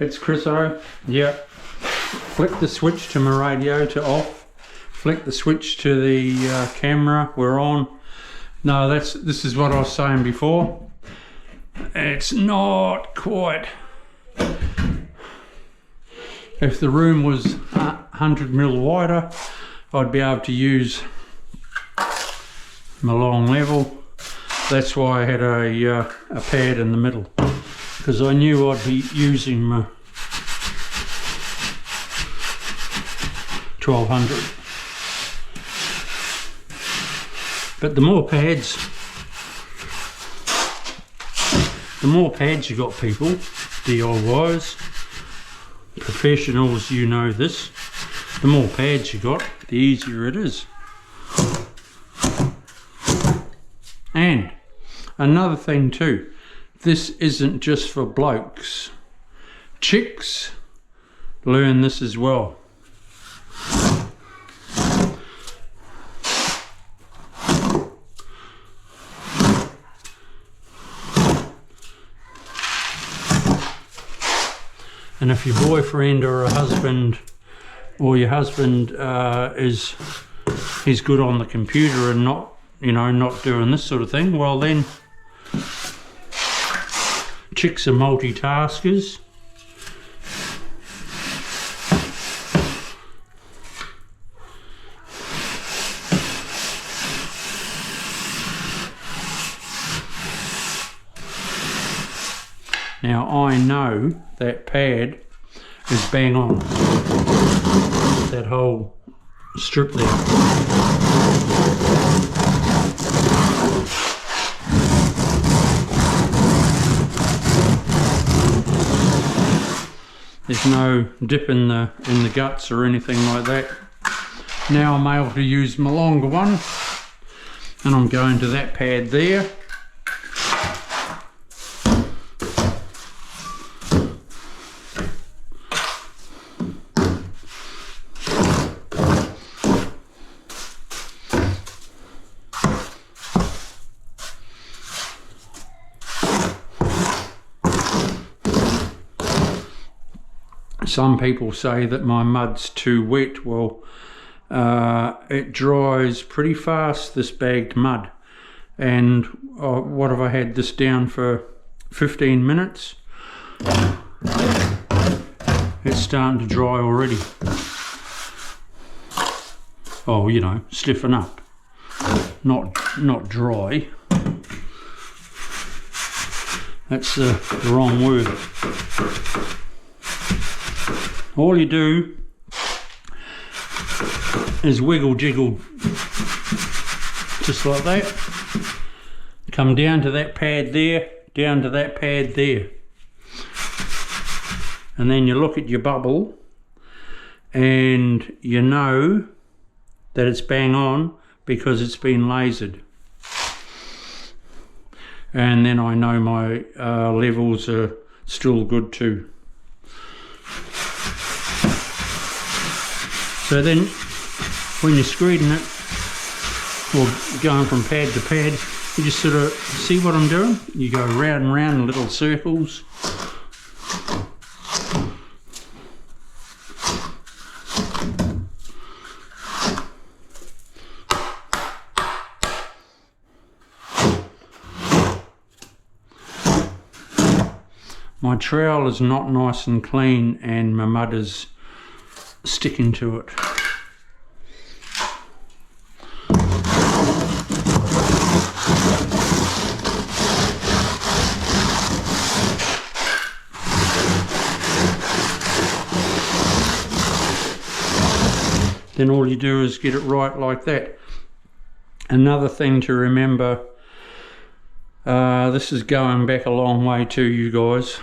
It's Chriso. Yeah. Flick the switch to my radio to off. Flick the switch to the camera. We're on. No, this is what I was saying before. It's not quite. If the room was 100mm wider, I'd be able to use my long level. That's why I had a pad in the middle, because I knew I'd be using my 1200. But the more pads you got, people, DIYs, professionals, you know this, the more pads you got, the easier it is. And another thing too, this isn't just for blokes. Chicks learn this as well. And if your boyfriend or a husband, or your husband he's good on the computer and not, you know, not doing this sort of thing, well then, chicks are multitaskers. Now I know that pad is bang on, that whole strip there. There's no dip in the guts or anything like that. Now I'm able to use my longer one, and I'm going to that pad there. Some people say that my mud's too wet. Well, it dries pretty fast, this bagged mud. And what have I had this down for 15 minutes? It's starting to dry already. Oh, you know, stiffen up. Not dry. That's the wrong word. All you do is wiggle jiggle just like that. Come down to that pad there, down to that pad there. And then you look at your bubble and you know that it's bang on because it's been lasered. And then I know my levels are still good too. So then, when you're screeding it, or going from pad to pad, you just sort of see what I'm doing. You go round and round in little circles. My trowel is not nice and clean, and my mud is sticking to it. Then all you do is get it right like that. Another thing to remember, this is going back a long way too, you guys.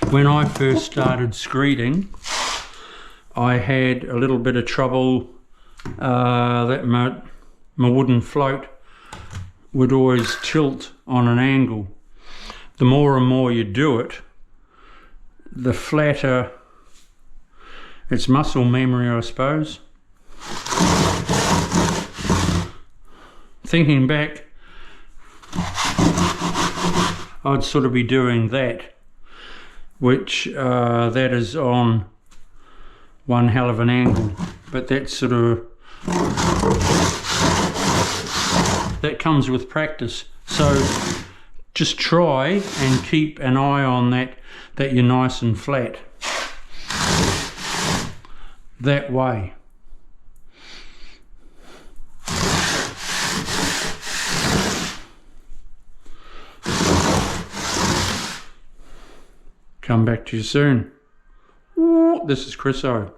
When I first started screeding, I had a little bit of trouble that my wooden float would always tilt on an angle. The more and more you do it, the flatter. It's muscle memory, I suppose. Thinking back, I'd sort of be doing that which that is on one hell of an angle, but that's sort of, that comes with practice. So just try and keep an eye on that you're nice and flat that way. Come back to you soon. Ooh, this is Chris O.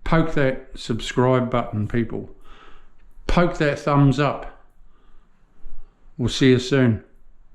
Poke that subscribe button, people. Poke that thumbs up. We'll see you soon.